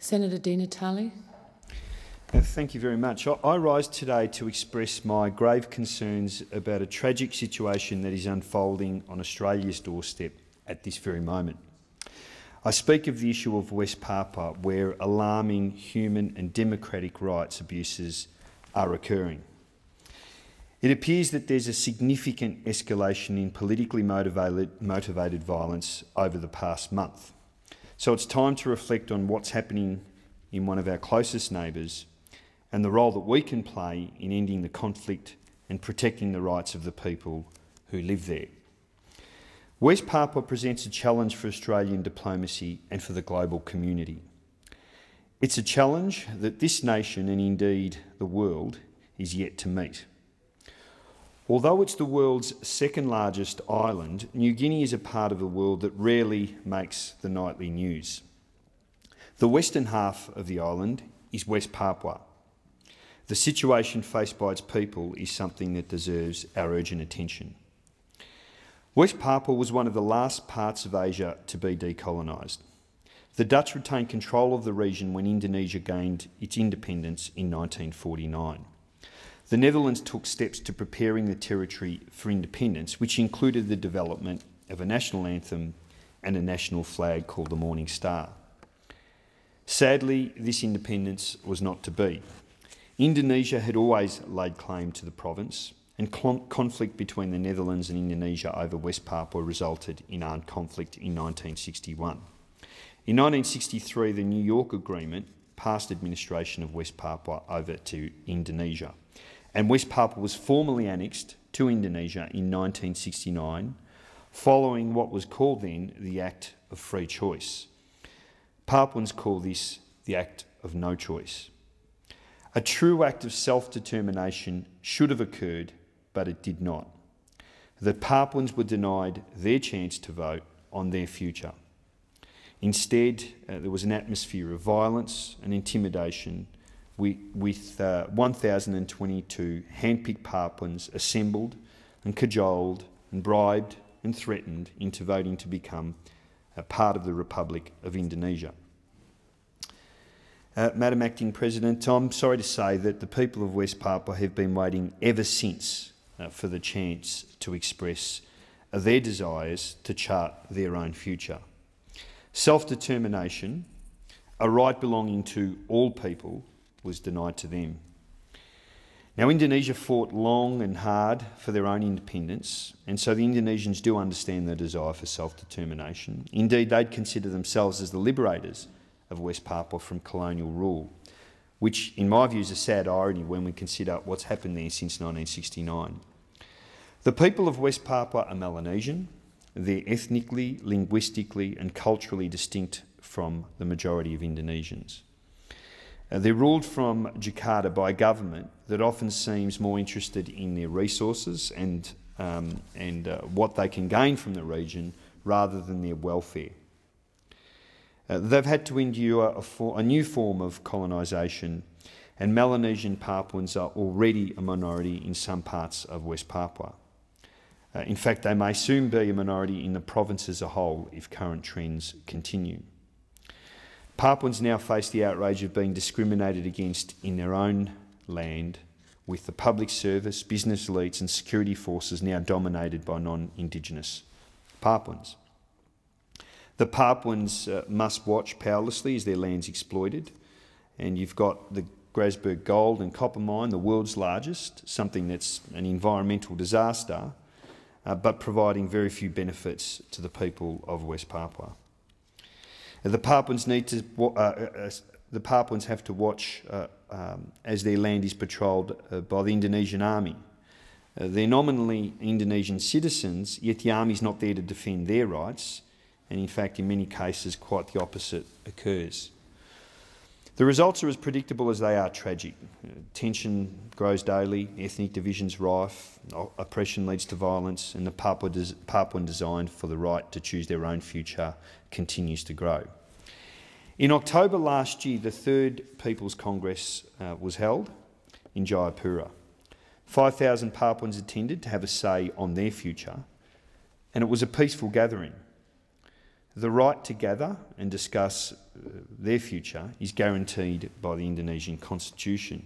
Senator Di Natale. Thank you very much. I rise today to express my grave concerns about a tragic situation that is unfolding on Australia's doorstep at this very moment. I speak of the issue of West Papua, where alarming human and democratic rights abuses are occurring. It appears that there's a significant escalation in politically motivated violence over the past month. So it's time to reflect on what's happening in one of our closest neighbours and the role that we can play in ending the conflict and protecting the rights of the people who live there. West Papua presents a challenge for Australian diplomacy and for the global community. It's a challenge that this nation, and indeed the world, is yet to meet. Although it's the world's second largest island, New Guinea is a part of the world that rarely makes the nightly news. The western half of the island is West Papua. The situation faced by its people is something that deserves our urgent attention. West Papua was one of the last parts of Asia to be decolonised. The Dutch retained control of the region when Indonesia gained its independence in 1949. The Netherlands took steps to preparing the territory for independence, which included the development of a national anthem and a national flag called the Morning Star. Sadly, this independence was not to be. Indonesia had always laid claim to the province, and conflict between the Netherlands and Indonesia over West Papua resulted in armed conflict in 1961. In 1963, the New York Agreement passed administration of West Papua over to Indonesia, and West Papua was formally annexed to Indonesia in 1969, following what was called then the Act of Free Choice. Papuans call this the Act of No Choice. A true act of self-determination should have occurred, but it did not. The Papuans were denied their chance to vote on their future. Instead, there was an atmosphere of violence and intimidation with 1,022 hand-picked Papuans assembled and cajoled and bribed and threatened into voting to become a part of the Republic of Indonesia. Madam Acting President, I'm sorry to say that the people of West Papua have been waiting ever since for the chance to express their desires to chart their own future. Self-determination, a right belonging to all people, was denied to them. Now, Indonesia fought long and hard for their own independence, and so the Indonesians do understand the desire for self-determination. Indeed, they'd consider themselves as the liberators of West Papua from colonial rule, which, in my view, is a sad irony when we consider what's happened there since 1969. The people of West Papua are Melanesian. They're ethnically, linguistically and culturally distinct from the majority of Indonesians. They're ruled from Jakarta by a government that often seems more interested in their resources and what they can gain from the region rather than their welfare. They've had to endure a new form of colonisation, and Melanesian Papuans are already a minority in some parts of West Papua. In fact, they may soon be a minority in the province as a whole if current trends continue. Papuans now face the outrage of being discriminated against in their own land, with the public service, business elites and security forces now dominated by non-Indigenous Papuans. The Papuans must watch powerlessly as their land's exploited, and you've got the Grasberg gold and copper mine, the world's largest, something that's an environmental disaster, but providing very few benefits to the people of West Papua. The Papuans have to watch as their land is patrolled by the Indonesian army. They're nominally Indonesian citizens, yet the army's not there to defend their rights, and in fact, in many cases, quite the opposite occurs. The results are as predictable as they are tragic. Tension grows daily, ethnic divisions rife, oppression leads to violence, and the Papuan desire for the right to choose their own future continues to grow. In October last year, the Third People's Congress was held in Jayapura. 5,000 Papuans attended to have a say on their future, and it was a peaceful gathering. The right to gather and discuss their future is guaranteed by the Indonesian constitution.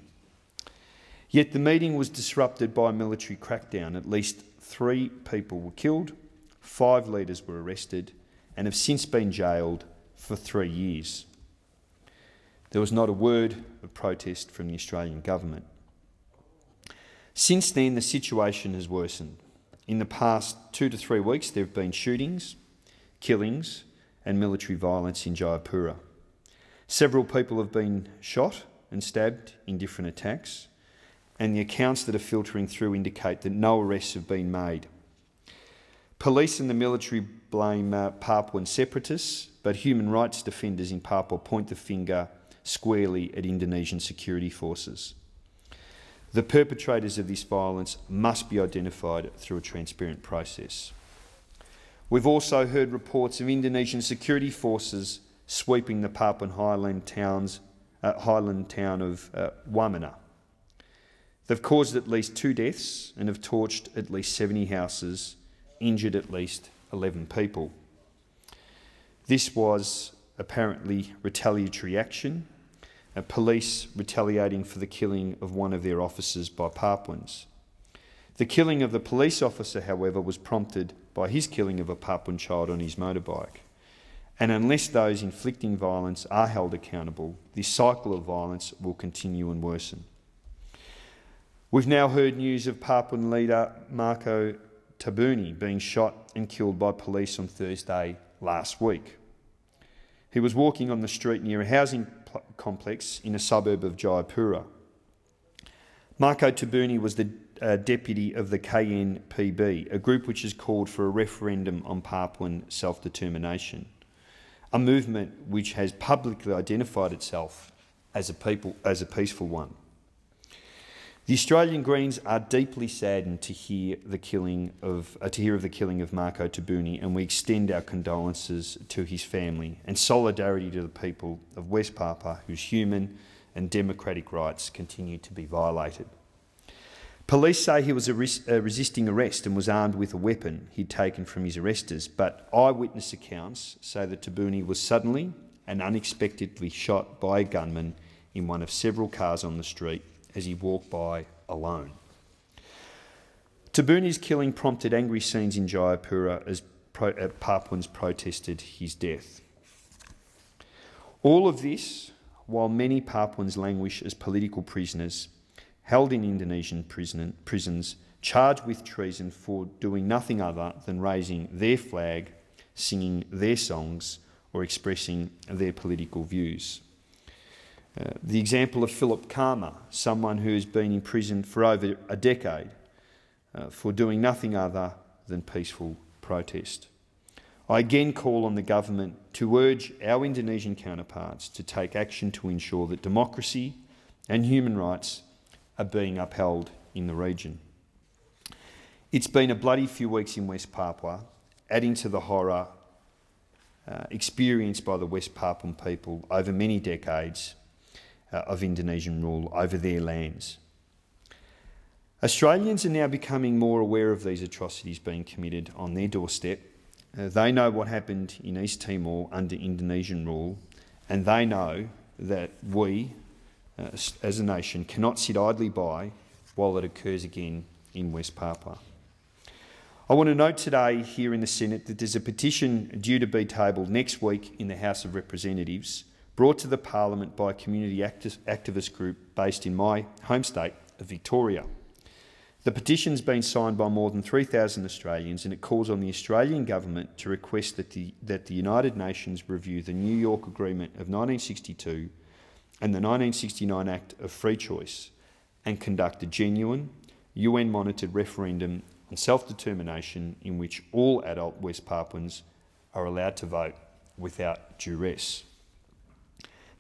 Yet the meeting was disrupted by a military crackdown. At least 3 people were killed, 5 leaders were arrested, and have since been jailed for 3 years. There was not a word of protest from the Australian government. Since then, the situation has worsened. In the past 2 to 3 weeks, there have been shootings, killings, and military violence in Jayapura. Several people have been shot and stabbed in different attacks, and the accounts that are filtering through indicate that no arrests have been made. Police and the military blame Papuan separatists, but human rights defenders in Papua point the finger squarely at Indonesian security forces. The perpetrators of this violence must be identified through a transparent process. We've also heard reports of Indonesian security forces sweeping the Papuan highland town of Wamena. They've caused at least 2 deaths and have torched at least 70 houses, injured at least 11 people. This was apparently retaliatory action, police retaliating for the killing of one of their officers by Papuans. The killing of the police officer, however, was prompted by his killing of a Papuan child on his motorbike. And unless those inflicting violence are held accountable, this cycle of violence will continue and worsen. We've now heard news of Papuan leader Marco Tabuni being shot and killed by police on Thursday last week. He was walking on the street near a housing complex in a suburb of Jayapura. Marco Tabuni was the deputy of the KNPB, a group which has called for a referendum on Papuan self-determination, a movement which has publicly identified itself as a peaceful one. The Australian Greens are deeply saddened to hear of the killing of Marco Tabuni, and we extend our condolences to his family and solidarity to the people of West Papua whose human and democratic rights continue to be violated. Police say he was resisting arrest and was armed with a weapon he'd taken from his arresters, but eyewitness accounts say that Tabuni was suddenly and unexpectedly shot by a gunman in one of several cars on the street as he walked by alone. Tabuni's killing prompted angry scenes in Jayapura as Papuans protested his death. All of this while many Papuans languish as political prisoners, held in Indonesian prisons, charged with treason for doing nothing other than raising their flag, singing their songs, or expressing their political views. The example of Philip Karma, someone who has been in prison for over a decade for doing nothing other than peaceful protest. I again call on the government to urge our Indonesian counterparts to take action to ensure that democracy and human rights are being upheld in the region. It's been a bloody few weeks in West Papua, adding to the horror experienced by the West Papuan people over many decades of Indonesian rule over their lands. Australians are now becoming more aware of these atrocities being committed on their doorstep. They know what happened in East Timor under Indonesian rule, and they know that we, as a nation, cannot sit idly by while it occurs again in West Papua. I want to note today here in the Senate that there's a petition due to be tabled next week in the House of Representatives, brought to the Parliament by a community activist group based in my home state of Victoria. The petition's been signed by more than 3,000 Australians, and it calls on the Australian government to request that the United Nations review the New York Agreement of 1962 and the 1969 Act of Free Choice and conduct a genuine, UN-monitored referendum on self-determination in which all adult West Papuans are allowed to vote without duress.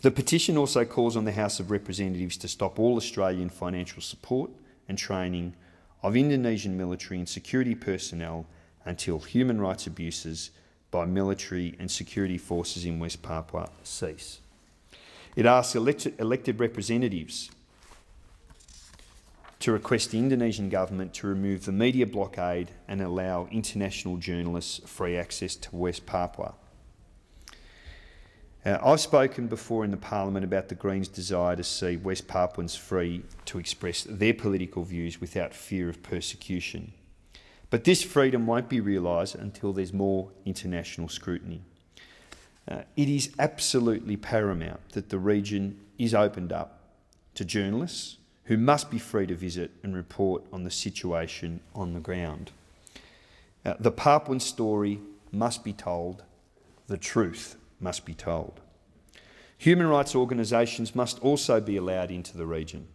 The petition also calls on the House of Representatives to stop all Australian financial support and training of Indonesian military and security personnel until human rights abuses by military and security forces in West Papua cease. It asks elected representatives to request the Indonesian government to remove the media blockade and allow international journalists free access to West Papua. I've spoken before in the Parliament about the Greens' desire to see West Papuans free to express their political views without fear of persecution. But this freedom won't be realised until there's more international scrutiny. It is absolutely paramount that the region is opened up to journalists who must be free to visit and report on the situation on the ground. The Papuan story must be told, the truth must be told. Human rights organisations must also be allowed into the region.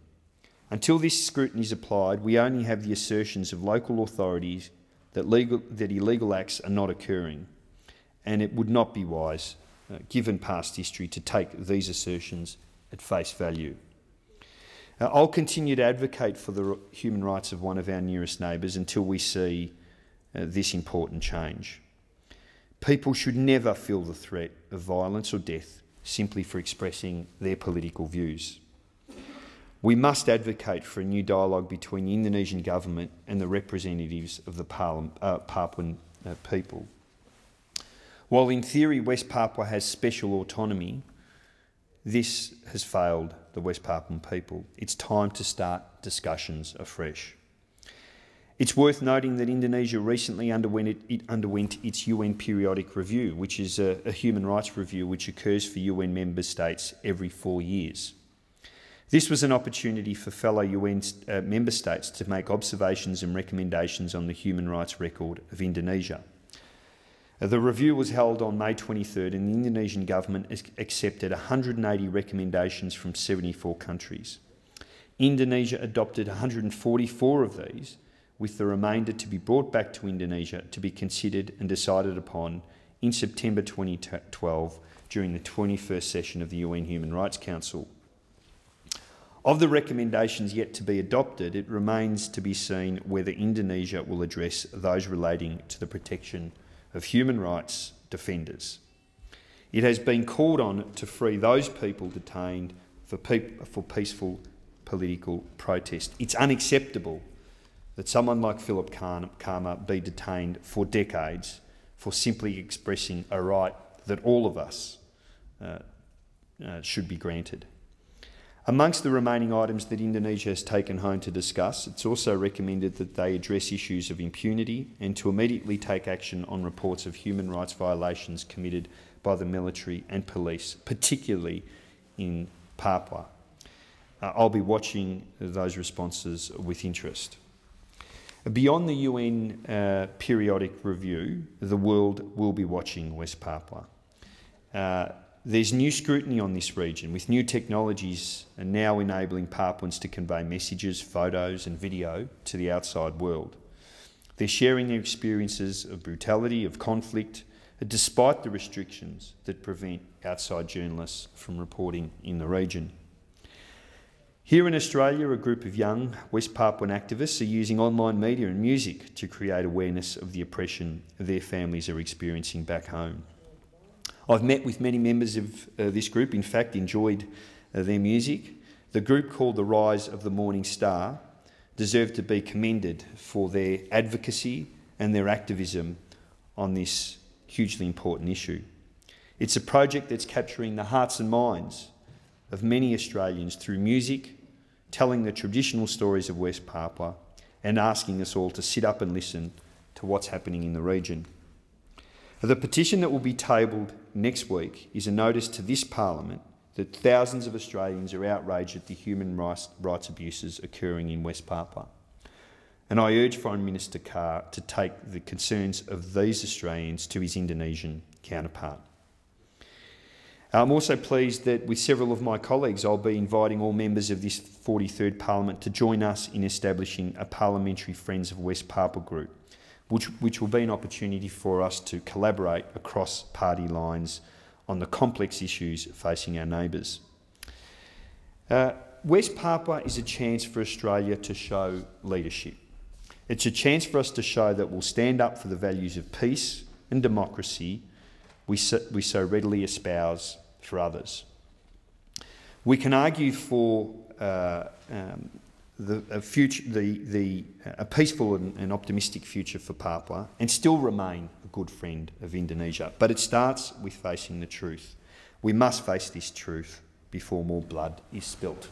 Until this scrutiny is applied, we only have the assertions of local authorities that illegal acts are not occurring, and it would not be wise, given past history, to take these assertions at face value. I'll continue to advocate for the human rights of one of our nearest neighbours until we see this important change. People should never feel the threat of violence or death simply for expressing their political views. We must advocate for a new dialogue between the Indonesian government and the representatives of the Papuan people. While in theory West Papua has special autonomy, this has failed the West Papuan people. It's time to start discussions afresh. It's worth noting that Indonesia recently underwent its UN periodic review, which is a human rights review which occurs for UN member states every 4 years. This was an opportunity for fellow UN member states to make observations and recommendations on the human rights record of Indonesia. The review was held on May 23rd, and the Indonesian government accepted 180 recommendations from 74 countries. Indonesia adopted 144 of these, with the remainder to be brought back to Indonesia to be considered and decided upon in September 2012 during the 21st session of the UN Human Rights Council. Of the recommendations yet to be adopted, it remains to be seen whether Indonesia will address those relating to the protection of human rights defenders. It has been called on to free those people detained for peaceful political protest. It's unacceptable that someone like Philip Karma be detained for decades for simply expressing a right that all of us should be granted. Amongst the remaining items that Indonesia has taken home to discuss, it's also recommended that they address issues of impunity and to immediately take action on reports of human rights violations committed by the military and police, particularly in Papua. I'll be watching those responses with interest. Beyond the UN periodic review, the world will be watching West Papua. There's new scrutiny on this region, with new technologies now enabling Papuans to convey messages, photos and video to the outside world. They're sharing their experiences of brutality, of conflict, despite the restrictions that prevent outside journalists from reporting in the region. Here in Australia, a group of young West Papuan activists are using online media and music to create awareness of the oppression their families are experiencing back home. I've met with many members of this group, in fact enjoyed their music. The group, called the Rise of the Morning Star, deserve to be commended for their advocacy and their activism on this hugely important issue. It's a project that's capturing the hearts and minds of many Australians through music, telling the traditional stories of West Papua and asking us all to sit up and listen to what's happening in the region. The petition that will be tabled next week is a notice to this Parliament that thousands of Australians are outraged at the human rights abuses occurring in West Papua. And I urge Foreign Minister Carr to take the concerns of these Australians to his Indonesian counterpart. I'm also pleased that with several of my colleagues, I'll be inviting all members of this 43rd Parliament to join us in establishing a Parliamentary Friends of West Papua group, which will be an opportunity for us to collaborate across party lines on the complex issues facing our neighbours. West Papua is a chance for Australia to show leadership. It's a chance for us to show that we'll stand up for the values of peace and democracy we so readily espouse for others. We can argue for a peaceful and optimistic future for Papua and still remain a good friend of Indonesia. But it starts with facing the truth. We must face this truth before more blood is spilt.